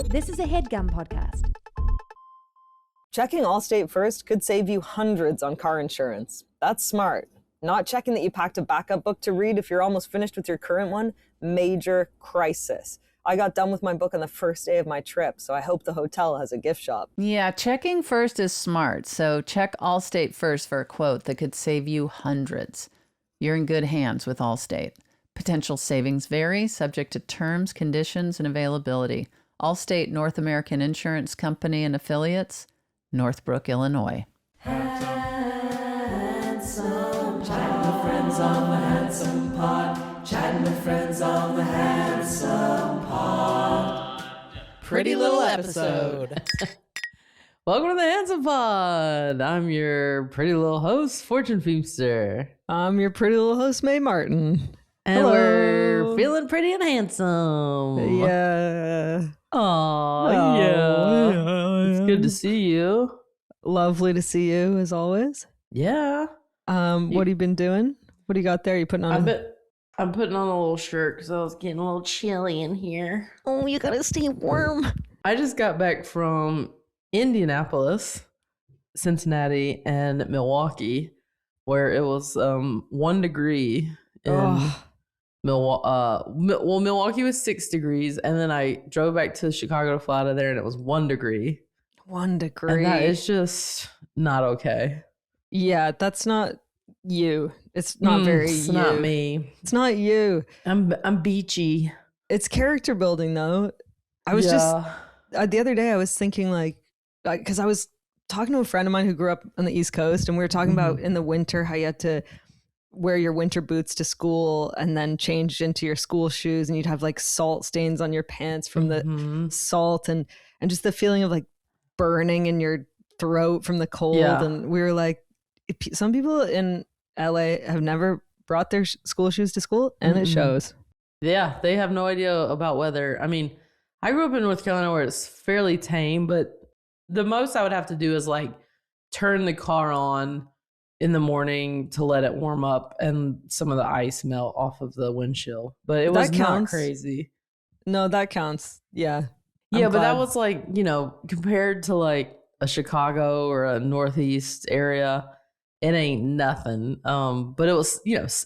This is a HeadGum podcast. Checking Allstate first could save you hundreds on car insurance. That's smart. Not checking that you packed a backup book to read if you're almost finished with your current one, major crisis. I got done with my book on the first day of my trip, so I hope the hotel has a gift shop. Yeah, checking first is smart. So check Allstate first for a quote that could save you hundreds. You're in good hands with Allstate. Potential savings vary, subject to terms, conditions, and availability. Allstate North American Insurance Company and Affiliates, Northbrook, Illinois. Handsome, chatting with friends on the Handsome Pod. Chatting with friends on the Handsome Pod. Pretty little episode. Welcome to the Handsome Pod. I'm your pretty little host, Fortune Feimster. I'm your pretty little host, Mae Martin. And Hello. we're feeling pretty and handsome. Yeah. Aw, yeah. It's good to see you. Lovely to see you, as always. Yeah. What have you been doing? What do you got there? You putting on? I'm putting on a little shirt because I was getting a little chilly in here. Oh, you gotta stay warm. I just got back from Indianapolis, Cincinnati, and Milwaukee, where it was 1 degree in Milwaukee was 6 degrees, and then I drove back to Chicago to fly out of there, and it was 1 degree. 1 degree. And that is just not okay. Yeah, that's not you. It's not very It's you. not me. It's not you. I'm beachy. It's character building, though. I was just the other day. I was thinking because I was talking to a friend of mine who grew up on the East Coast, and we were talking about in the winter how you had to wear your winter boots to school and then change into your school shoes, and you'd have like salt stains on your pants from the salt and just the feeling of like burning in your throat from the cold. Yeah. And we were like, some people in LA have never brought their school shoes to school, and it shows. Yeah, they have no idea about weather. I mean, I grew up in North Carolina where it's fairly tame, but the most I would have to do is like turn the car on in the morning to let it warm up and some of the ice melt off of the windshield. But it was not crazy. No, that counts. Yeah. Yeah, but that was like, compared to like a Chicago or a Northeast area, it ain't nothing. But it was,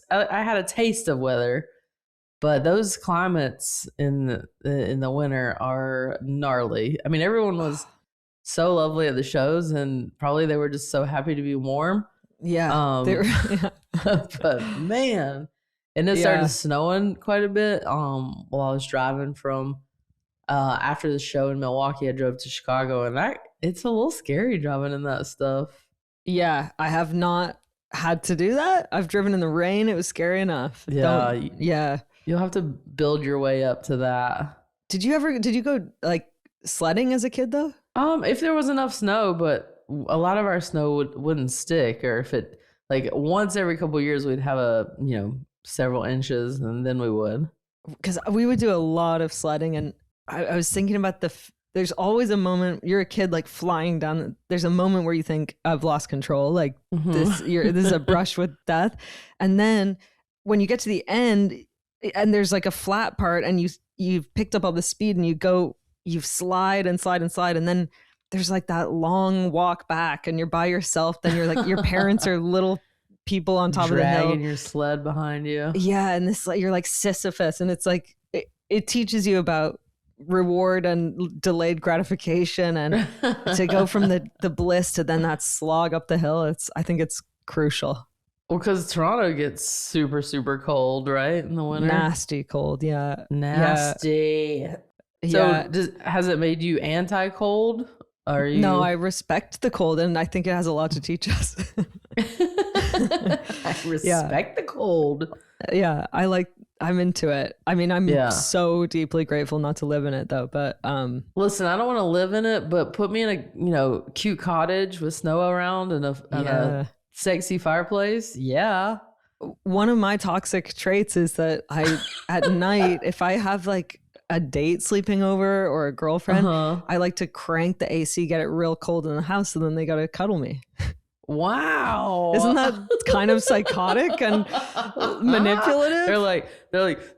I had a taste of weather, but those climates in the winter are gnarly. I mean, everyone was so lovely at the shows, and probably they were just so happy to be warm. Yeah. But man, and it started snowing quite a bit while I was driving from after the show in Milwaukee. I drove to Chicago, and it's a little scary driving in that stuff. Yeah, I have not had to do that. I've driven in the rain. It was scary enough. Yeah. You'll have to build your way up to that. Did you go like sledding as a kid though? If there was enough snow, but a lot of our snow wouldn't stick, or if it like once every couple of years we'd have several inches, and then we would. Because we would do a lot of sledding, and I was thinking about there's always a moment you're a kid like flying down. There's a moment where you think I've lost control, like this is a brush with death, and then when you get to the end and there's like a flat part, and you've picked up all the speed, and you slide and slide and slide, and then there's like that long walk back, and you're by yourself. Then you're like, your parents are little people on top of the hill, dragging your sled behind you. Yeah, and you're like Sisyphus, and it's like it teaches you about reward and delayed gratification, and to go from the bliss to then that slog up the hill. I think it's crucial. Well, because Toronto gets super, super cold, right, in the winter? Nasty cold, yeah. Nasty. Yeah. So has it made you anti-cold? No, I respect the cold, and I think it has a lot to teach us. I respect the cold. Yeah, I'm into it. I mean, I'm so deeply grateful not to live in it though, but listen, I don't want to live in it, but put me in a cute cottage with snow around and a sexy fireplace. Yeah. One of my toxic traits is that at night, if I have like a date sleeping over or a girlfriend, I like to crank the AC, get it real cold in the house, and then they got to cuddle me. Wow. Isn't that kind of psychotic and manipulative? They're like,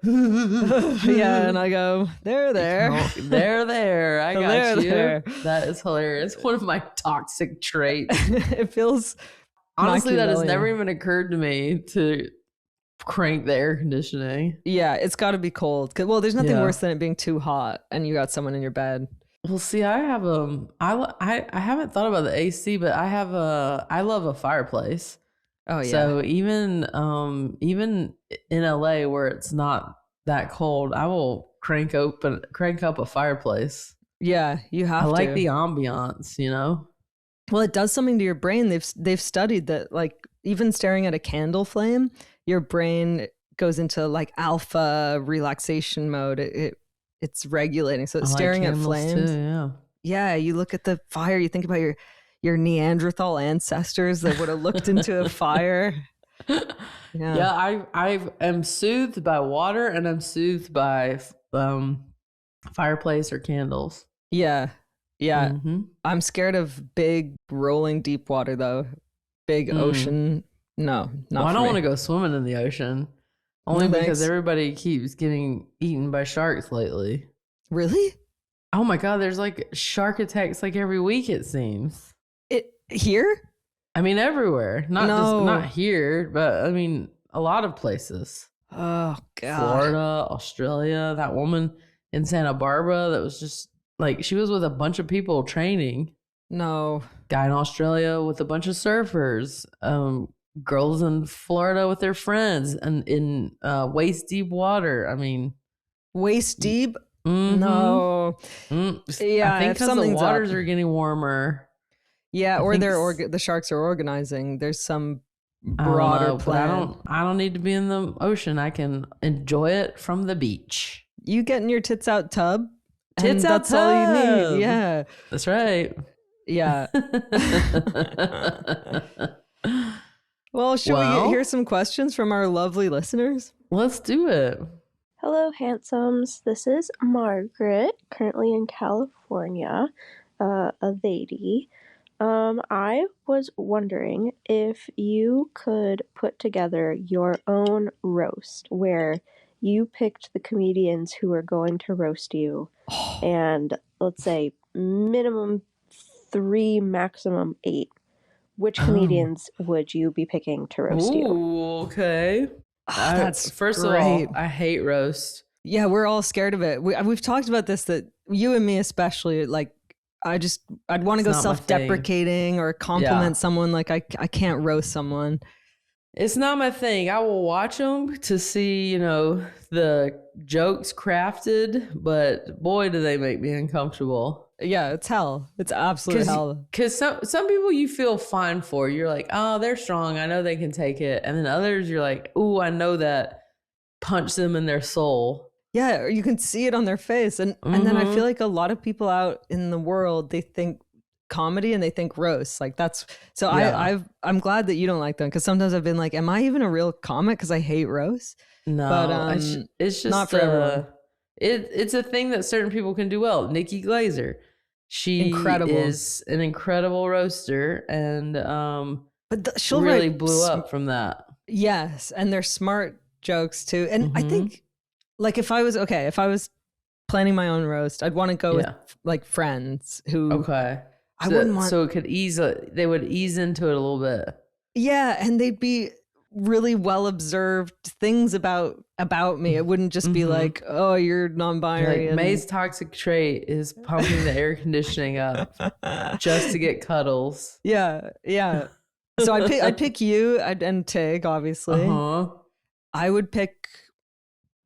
Yeah, and I go, there. There. I got There, you. there. That is hilarious. One of my toxic traits. It feels Honestly, that has Machiavellian. never even occurred to me to crank the air conditioning. Yeah, it's got to be cold. Well, there's nothing Yeah. worse than it being too hot and you got someone in your bed. Well, see, I have I haven't thought about the AC, but I love a fireplace. Oh yeah. So even in LA where it's not that cold, I will crank up a fireplace. Yeah, you have I to. like the ambiance, you know. Well, it does something to your brain. They've studied that, like, even staring at a candle flame, your brain goes into like alpha relaxation mode. It's regulating. So it's I like staring at candles flames. too, yeah. Yeah, you look at the fire. You think about your Neanderthal ancestors that would have looked into a fire. Yeah, I am soothed by water and I'm soothed by fireplace or candles. Yeah. Mhm. I'm scared of big rolling deep water though. Big ocean. No, not Well, I for don't me. want to go swimming in the ocean. Only No, because thanks. everybody keeps getting eaten by sharks lately. Really? Oh my God, there's like shark attacks like every week, it seems. It here? I mean, everywhere. No. Not here, but I mean, a lot of places. Oh god. Florida, Australia, that woman in Santa Barbara that was just like, she was with a bunch of people training. No. Guy in Australia with a bunch of surfers. Girls in Florida with their friends and in waist deep water. I mean, Waist deep? mhm. No. Yeah, I think if because the something's waters up. are getting warmer. Yeah, I or think the sharks are organizing. There's some I don't broader know, but plan. I don't need to be in the ocean. I can enjoy it from the beach. You get in your tits out tub. Tits and out that's all you tub. need. Yeah. That's right. Yeah. Well, should we Well- hear some questions from our lovely listeners? Let's do it. Hello, handsomes. This is Margaret, currently in California, a lady. I was wondering if you could put together your own roast where you picked the comedians who are going to roast you, and let's say minimum 3, maximum 8. Which comedians would you be picking to roast you? Ooh, okay. That's First great. of all, I hate roast. Yeah, we're all scared of it. We've talked about this, that you and me especially, like, I'd want to go It's not my thing. self-deprecating or compliment someone. Like, I can't roast someone. It's not my thing. I will watch them to see, you know, the jokes crafted, but boy, do they make me uncomfortable. Yeah, it's hell. It's absolute hell. Because some people you feel fine for. You're like, oh, they're strong. I know they can take it. And then others, you're like, ooh, I know that. Punch them in their soul. Yeah, or you can see it on their face. And then I feel like a lot of people out in the world, they think comedy and they think roast. Like that's so Yeah. I'm glad that you don't like them, because sometimes I've been like, am I even a real comic? Because I hate roast. No, But, it's just not for everyone. It's a thing that certain people can do well. Nikki Glazer, she Incredible. is an incredible roaster, and But she'll really write blew up from that. Yes, and they're smart jokes too. And I Mhm. think, like, if I was planning my own roast, I'd want to go with like friends who Okay, I wouldn't want. so it could they would ease into it a little bit. Yeah, and they'd be really well observed things about me. It wouldn't just be Mhm. like, oh, you're non-binary. Like and- Mae's toxic trait is pumping the air conditioning up just to get cuddles. Yeah. So I'd pick you and Tig, obviously. Uh-huh. I would pick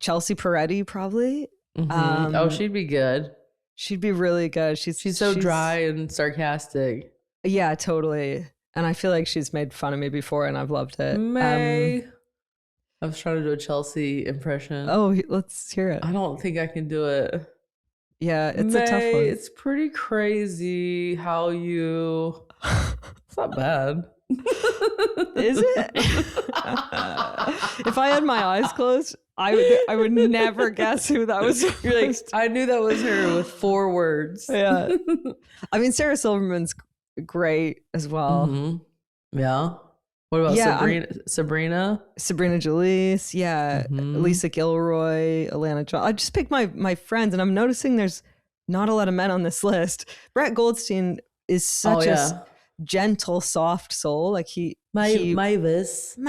Chelsea Peretti, probably. Oh, she'd be good. She'd be really good. She's so dry and sarcastic. Yeah, totally. And I feel like she's made fun of me before, and I've loved it. May. I was trying to do a Chelsea impression. Let's hear it. I don't think I can do it. Yeah, it's May, a tough one. It's pretty crazy how you. It's not bad. Is it? If I had my eyes closed, I would never guess who that was. You're like, I knew that was her with 4 words. Yeah. I mean, Sarah Silverman's great as well. Mhm. Yeah. What about Yeah, Sabrina? Jalise, yeah, Lisa Gilroy, Alana John. I just picked my friends, and I'm noticing there's not a lot of men on this list. Brett Goldstein is such a gentle, soft soul. Like Mavis. and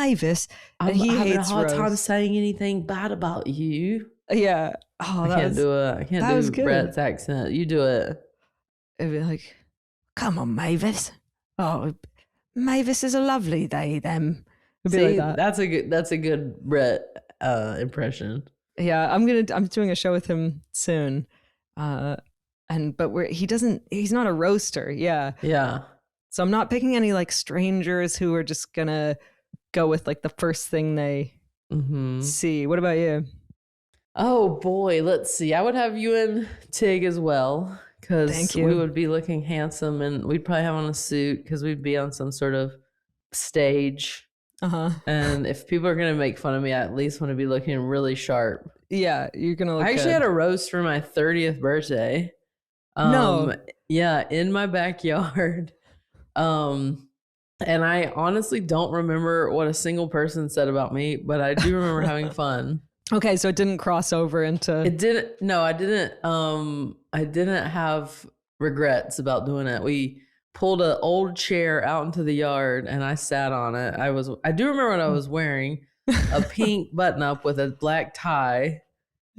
I'm he having a hates hard time Rose. saying anything bad about you. Yeah. Oh, I can't do it. I can't do good. Brett's accent. You do it. It'd be like, come on, Mavis. Oh, Mavis is a lovely they, them. It'd be See, like that. that's a good Brett impression. Yeah, I'm doing a show with him soon. But he's not a roaster. Yeah. Yeah. So I'm not picking any like strangers who are just gonna go with like the first thing they see. What about you? Oh boy, let's see. I would have you and Tig as well, because we would be looking handsome, and we'd probably have on a suit because we'd be on some sort of stage. And if people are gonna make fun of me, I at least want to be looking really sharp. Yeah, you're gonna look I actually had a roast for my 30th birthday. No. Yeah, in my backyard. And I honestly don't remember what a single person said about me, but I do remember having fun. Okay, so it didn't cross over into... It didn't. No, I didn't. I didn't have regrets about doing it. We pulled an old chair out into the yard, and I sat on it. I do remember what I was wearing: a pink button-up with a black tie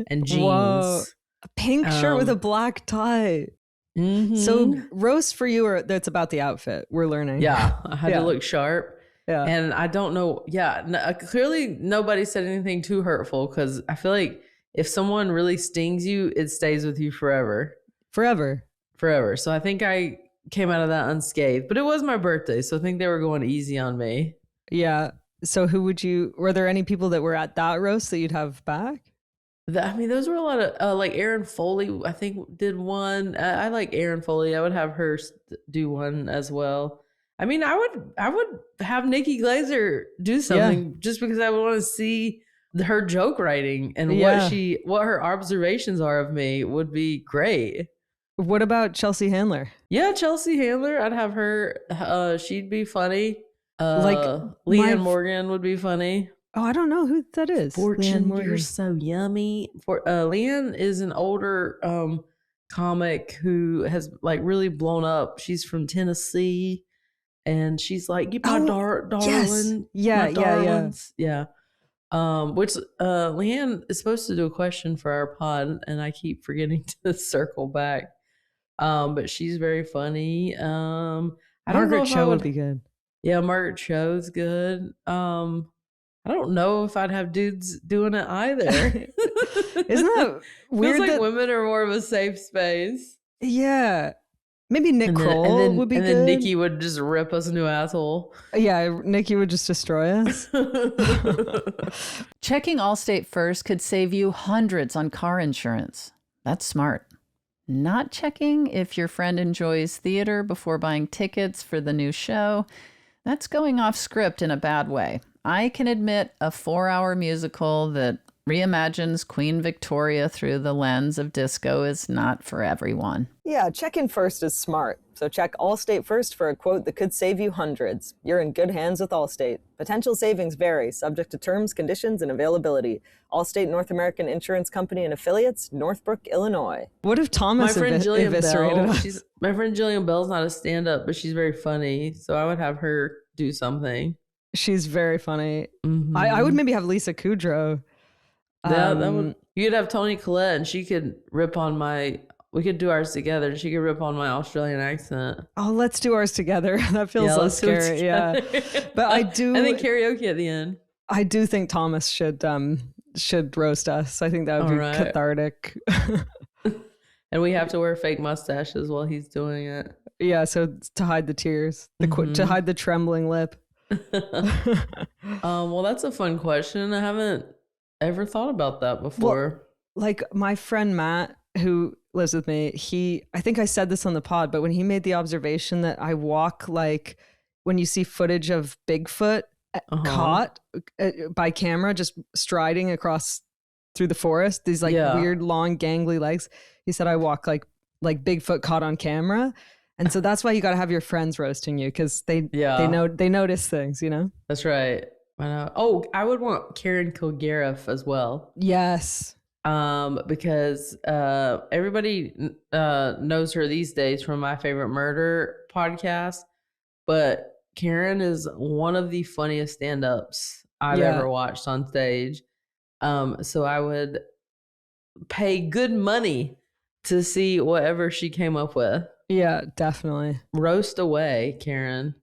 and jeans. Whoa. A pink shirt with a black tie. So roast for you, or that's about the outfit. We're learning. Yeah, I had to look sharp. Yeah. And I don't know. Yeah, clearly nobody said anything too hurtful, because I feel like if someone really stings you, it stays with you forever. Forever. So I think I came out of that unscathed, but it was my birthday, so I think they were going easy on me. Yeah. So were there any people that were at that roast that you'd have back? I mean, those were a lot of, like Erin Foley, I think, did one. I like Erin Foley. I would have her do one as well. I mean, I would have Nikki Glaser do something just because I would want to see her joke writing and what her observations are of me would be great. What about Chelsea Handler? Yeah, Chelsea Handler. I'd have her. She'd be funny. Leanne Morgan would be funny. Oh, I don't know who that is. Fortune, you're so yummy. Leanne is an older comic who has like really blown up. She's from Tennessee. And she's like, "You my darling, yes. Yeah. Which Leanne is supposed to do a question for our pod, and I keep forgetting to circle back. But she's very funny. I don't know Margaret if Cho would be good. Yeah, Margaret Cho's good. I don't know if I'd have dudes doing it either. Isn't that weird? Feels like women are more of a safe space. Yeah. Maybe Nick Kroll would be good. And then Nikki would just rip us a new asshole. Yeah, Nikki would just destroy us. Checking Allstate first could save you hundreds on car insurance. That's smart. Not checking if your friend enjoys theater before buying tickets for the new show, that's going off script in a bad way. I can admit a 4-hour musical that reimagines Queen Victoria through the lens of disco is not for everyone. Yeah, checking first is smart. So check Allstate first for a quote that could save you hundreds. You're in good hands with Allstate. Potential savings vary, subject to terms, conditions, and availability. Allstate North American Insurance Company and Affiliates, Northbrook, Illinois. What if Thomas eviscerated us? My friend Jillian Bell's not a stand-up, but she's very funny. So I would have her do something. She's very funny. I would maybe have Lisa Kudrow. Yeah, that would. You'd have Toni Collette, and she could rip on we could do ours together, and she could rip on my Australian accent. Oh, let's do ours together. That feels less scary. Yeah, but I do. And then karaoke at the end. I do think Thomas should roast us. I think that would be cathartic. And we have to wear fake mustaches while he's doing it. Yeah, so to hide the tears, to hide the trembling lip. Well, that's a fun question. I haven't ever thought about that before. Well, like my friend Matt, who lives with me, I think I said this on the pod, but when he made the observation that I walk like when you see footage of Bigfoot caught by camera, just striding across through the forest, these like weird, long, gangly legs. He said I walk like Bigfoot caught on camera. And so that's why you got to have your friends roasting you, because they notice things, you know? That's right. I know. Oh, I would want Karen Kilgariff as well. Yes. Because everybody knows her these days from My Favorite Murder podcast, but Karen is one of the funniest stand-ups I've ever watched on stage. So I would pay good money to see whatever she came up with. Yeah, definitely. Roast away, Karen.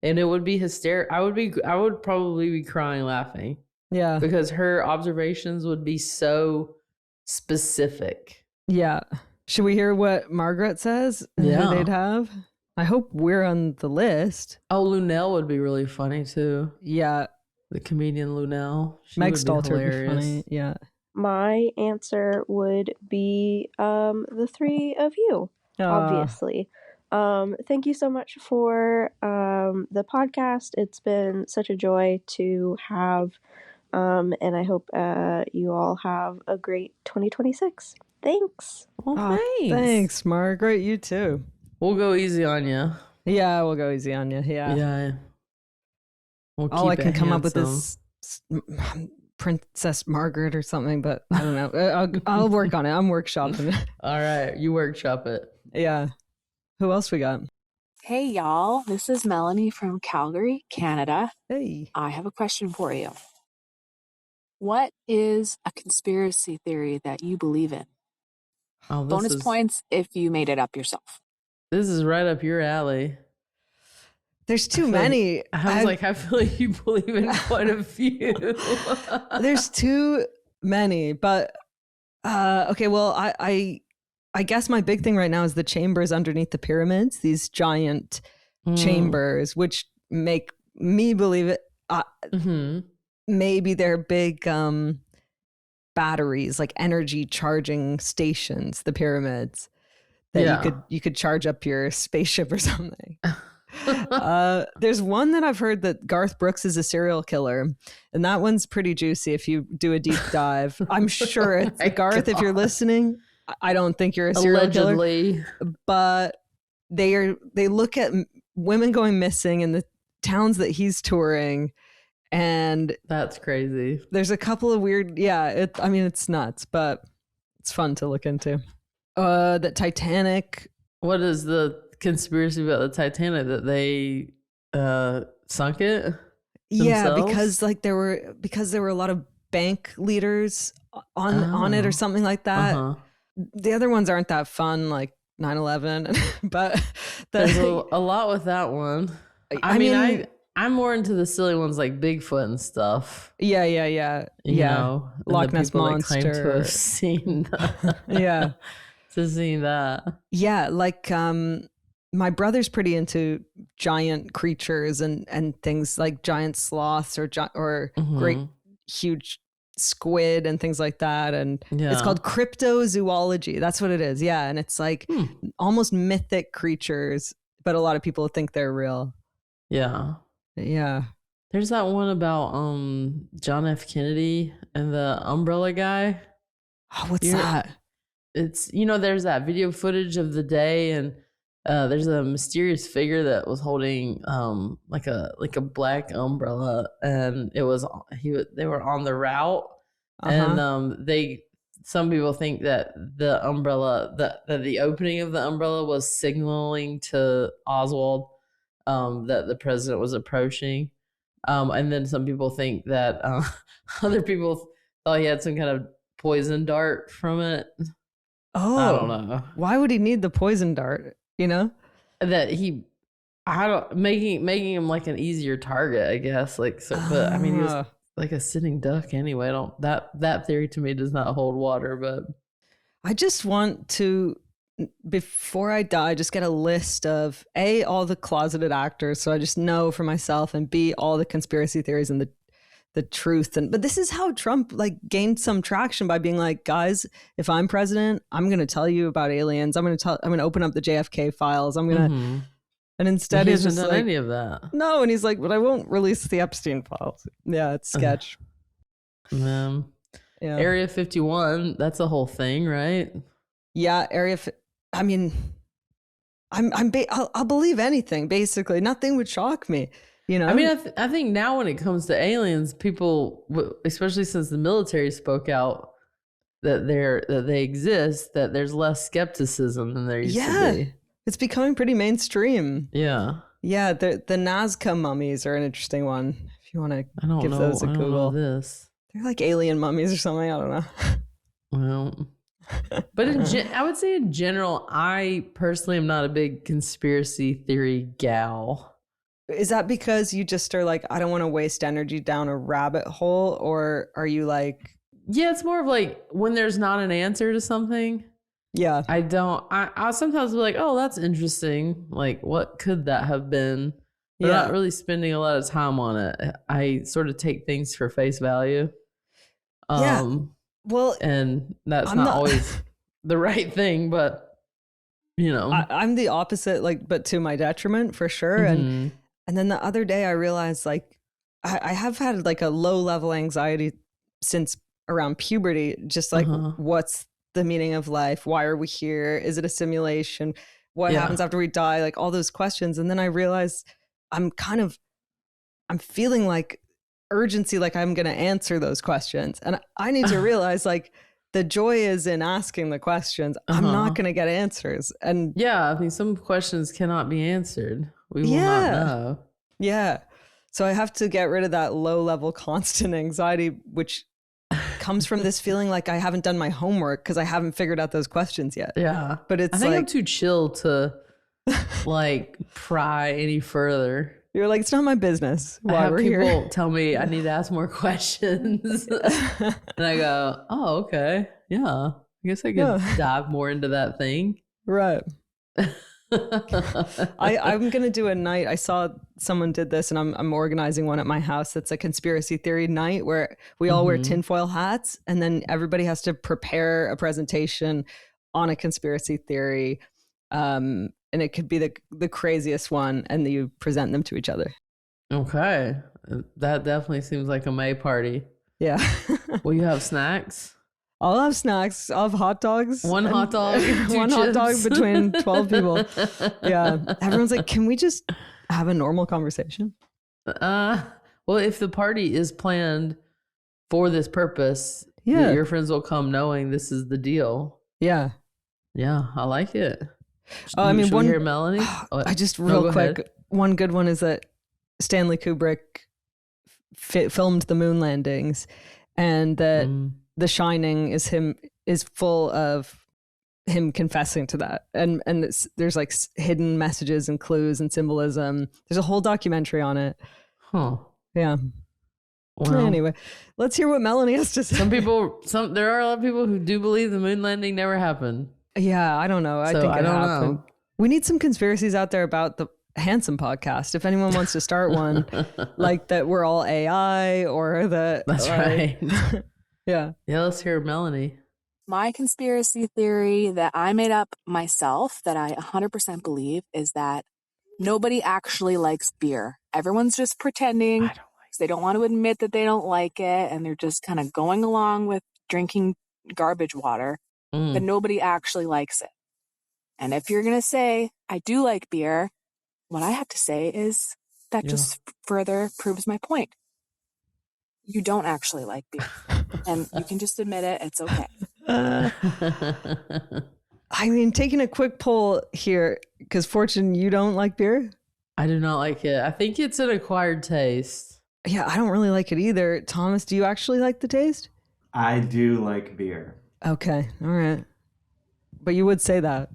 And it would be hysterical. I would probably be crying laughing. Yeah. Because her observations would be so specific. Yeah. Should we hear what Margaret says? Yeah. Who they'd have? I hope we're on the list. Oh, Lunel would be really funny too. Yeah. The comedian Lunel. Meg Stalter would be funny. Yeah. My answer would be the three of you, obviously. Thank you so much for the podcast. It's been such a joy to have, and I hope you all have a great 2026. Thanks. Well, thanks. Thanks, Margaret. You too. We'll go easy on you. Yeah, we'll go easy on you. Yeah. Yeah. We'll all I can come up with is Princess Margaret or something, but I don't know. I'll work on it. I'm workshopping it. All right. You workshop it. Yeah. Who else we got? Hey, y'all. This is Melanie from Calgary, Canada. Hey. I have a question for you. What is a conspiracy theory that you believe in? Oh, Bonus points if you made it up yourself. This is right up your alley. There's too many. I feel like you believe in quite a few. There's too many, but okay. Well, I guess my big thing right now is the chambers underneath the pyramids. These giant chambers, which make me believe it. Maybe they're big batteries, like energy charging stations. The pyramids that you could charge up your spaceship or something. There's one that I've heard that Garth Brooks is a serial killer, and that one's pretty juicy if you do a deep dive. I'm sure it's Garth, if you're listening, I don't think you're a serial killer, but they look at women going missing in the towns that he's touring, and that's crazy. There's a couple of weird, it's nuts, but it's fun to look into. The Titanic. What is the conspiracy about the Titanic, that they sunk it themselves? Yeah, because there were a lot of bank leaders on it or something like that. The other ones aren't that fun, like 9/11, but there's a lot with that one. I mean, I'm more into the silly ones like Bigfoot and stuff. Yeah. You know, Loch Ness Monster. Claim to have seen that. To see that. Yeah, like my brother's pretty into giant creatures and things like giant sloths or great huge squid and things like that, and it's called cryptozoology. That's what it is. Yeah, and it's like almost mythic creatures, but a lot of people think they're real. Yeah. There's that one about John F. Kennedy and the umbrella guy. Oh, what's that? It's, there's that video footage of the day, and there's a mysterious figure that was holding like a black umbrella, and they were on the route, and some people think that the umbrella, that the opening of the umbrella was signaling to Oswald that the president was approaching, and then some people think that other people thought he had some kind of poison dart from it. Oh, I don't know. Why would he need the poison dart? That making him like an easier target, I guess. Like, so, but I mean, he was like a sitting duck anyway. That theory to me does not hold water. But I just want to, before I die, just get a list of A, all the closeted actors, so I just know for myself, and B, all the conspiracy theories and the truth. But this is how Trump gained some traction, by being like, guys, if I'm president, I'm going to tell you about aliens. I'm going to open up the JFK files. I'm going to, and instead he's just done like, any of that. No. And he's like, but I won't release the Epstein files. Yeah. It's sketch. Area 51. That's a whole thing, right? Yeah. I I'll believe anything. Basically, nothing would shock me. You know. I mean, I think now when it comes to aliens, people, especially since the military spoke out that they exist, that there's less skepticism than there used to be. It's becoming pretty mainstream. Yeah. Yeah, the Nazca mummies are an interesting one. If you want to give those a Google. This. They're like alien mummies or something. I don't know. Well, but I would say in general, I personally am not a big conspiracy theory gal. Is that because you just are like, I don't want to waste energy down a rabbit hole? Or are you like... Yeah, it's more of like when there's not an answer to something. Yeah. I'll sometimes be like, oh, that's interesting. Like, what could that have been? But I'm not really spending a lot of time on it. I sort of take things for face value. Well, and that's not always the right thing, but you know, I'm the opposite, like, but to my detriment for sure. Mm-hmm. And then the other day I realized like I have had like a low level anxiety since around puberty, just like what's the meaning of life? Why are we here? Is it a simulation? What happens after we die? Like all those questions. And then I realized I'm feeling like urgency, like I'm going to answer those questions. And I need to realize like the joy is in asking the questions. I'm not going to get answers. And I mean, some questions cannot be answered. We will not know. Yeah. So I have to get rid of that low level constant anxiety, which comes from this feeling like I haven't done my homework because I haven't figured out those questions yet. Yeah. But it's I think like, I'm too chill to like pry any further. You're like, it's not my business why we're here. People tell me I need to ask more questions. And I go, oh, okay. Yeah. I guess I could dive more into that thing. Right. I'm going to do a night. I saw someone did this and I'm organizing one at my house. It's a conspiracy theory night where we all wear tinfoil hats and then everybody has to prepare a presentation on a conspiracy theory. And it could be the craziest one and you present them to each other. Okay. That definitely seems like a May party. Yeah. Will you have snacks? I'll have snacks. I'll have hot dogs. One hot dog. One chips. hot dog between 12 people. Yeah. Everyone's like, can we just have a normal conversation? Well, if the party is planned for this purpose, your friends will come knowing this is the deal. Yeah. Yeah, I like it. I mean, Should we hear Melanie? I just real quick. Ahead. One good one is that Stanley Kubrick filmed the moon landings, and that The Shining is full of him confessing to that, and there's like hidden messages and clues and symbolism. There's a whole documentary on it. Huh. Yeah. Well, anyway, let's hear what Melanie has to say. There are a lot of people who do believe the moon landing never happened. Yeah, I don't know. I think it happened. Know. We need some conspiracies out there about the Handsome podcast. If anyone wants to start one, like that we're all AI or that. That's right. Yeah. Yeah, let's hear Melanie. My conspiracy theory that I made up myself that I 100% believe is that nobody actually likes beer. Everyone's just pretending because they don't want to admit that they don't like it and they're just kind of going along with drinking garbage water. But nobody actually likes it. And if you're going to say, I do like beer, what I have to say is that just further proves my point. You don't actually like beer. And you can just admit it. It's okay. I mean, taking a quick poll here, because Fortune, you don't like beer? I do not like it. I think it's an acquired taste. Yeah, I don't really like it either. Thomas, do you actually like the taste? I do like beer. Okay. All right. But you would say that.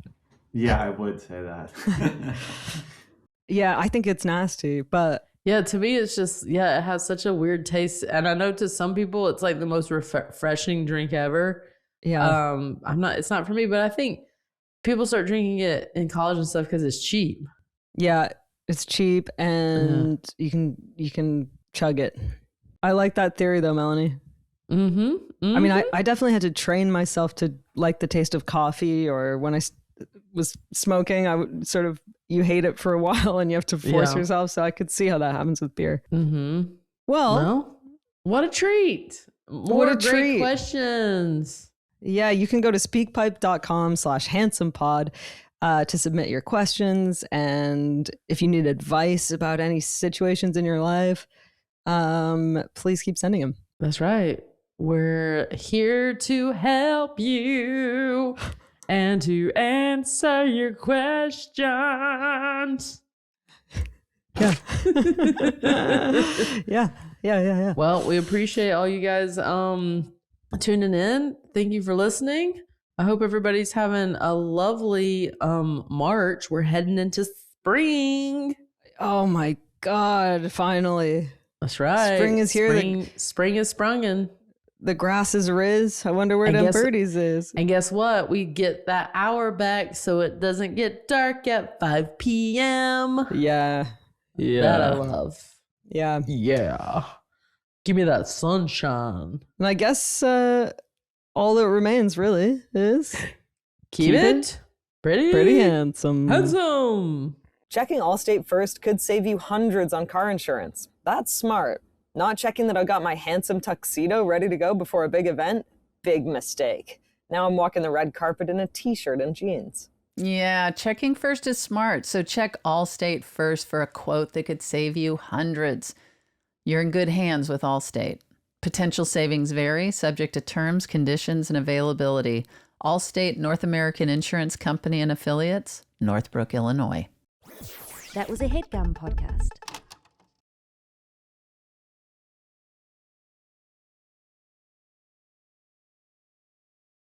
Yeah, I would say that. Yeah, I think it's nasty, but... Yeah, to me, it's just, it has such a weird taste. And I know to some people, it's like the most refreshing drink ever. Yeah. It's not for me, but I think people start drinking it in college and stuff because it's cheap. Yeah, it's cheap and you can chug it. I like that theory though, Melanie. Mm-hmm. I mean, I definitely had to train myself to like the taste of coffee, or when I was smoking, I would sort of, you hate it for a while and you have to force yourself. So I could see how that happens with beer. Mm-hmm. Well, what a treat. More great questions. Yeah, you can go to speakpipe.com/handsomepod. to submit your questions. And if you need advice about any situations in your life, please keep sending them. That's right. We're here to help you and to answer your questions. Yeah. Yeah. Well, we appreciate all you guys tuning in. Thank you for listening. I hope everybody's having a lovely March. We're heading into spring. Oh my God, finally. That's right. Spring is here. Spring is sprungin'. The grass is riz. I wonder where them birdies is. And guess what? We get that hour back so it doesn't get dark at 5 p.m. Yeah. That I love. Yeah. Yeah. Give me that sunshine. And I guess all that remains really is keep it pretty handsome. Handsome. Checking Allstate first could save you hundreds on car insurance. That's smart. Not checking that I got my handsome tuxedo ready to go before a big event? Big mistake. Now I'm walking the red carpet in a t-shirt and jeans. Yeah, checking first is smart. So check Allstate first for a quote that could save you hundreds. You're in good hands with Allstate. Potential savings vary, subject to terms, conditions, and availability. Allstate North American Insurance Company and Affiliates, Northbrook, Illinois. That was a HeadGum podcast.